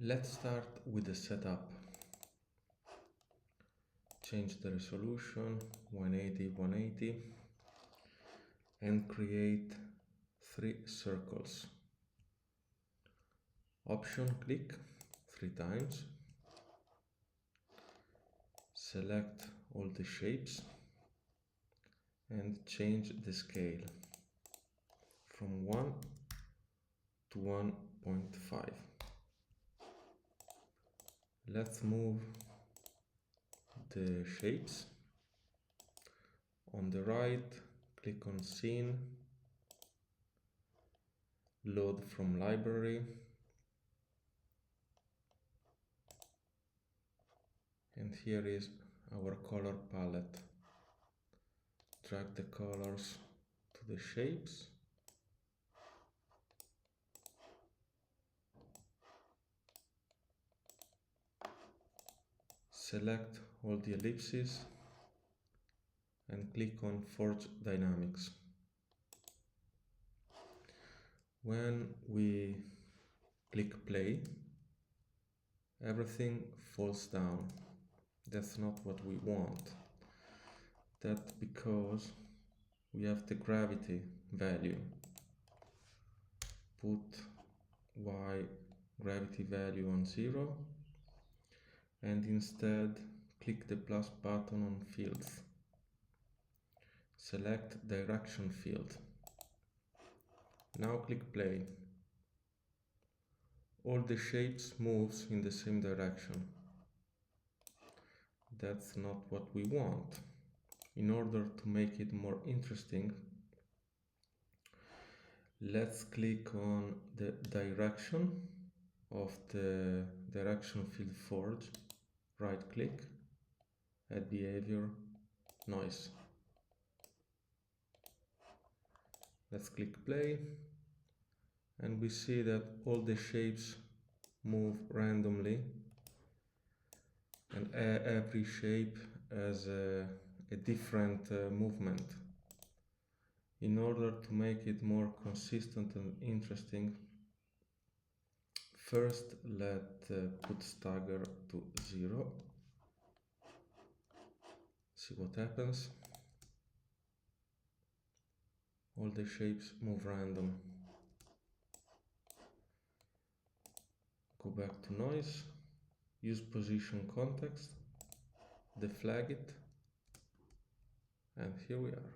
Let's start with the setup. Change the resolution 180 and create 3 circles. Option click 3 times. Select all the shapes and change the scale from 1 to 1.5. Let's move the shapes. On the right, click on Scene, load from library, and here is our color palette. Drag the colors to the shapes. Select all the ellipses and click on Forge Dynamics. When we click play, everything falls down. That's not what we want. That's because we have the gravity value. Put Y gravity value on 0 and instead click the plus button on fields. Select direction field. Now click play. All the shapes moves in the same direction. That's not what we want. In order to make it more interesting, let's click on the direction of the direction field forge, right click, add behavior, noise. Let's click play and we see that all the shapes move randomly and every shape has a different movement. In order to make it more consistent and interesting, first let's put stagger to 0. See what happens. All the shapes move random. Go back to noise, use position context, deflag it, and here we are.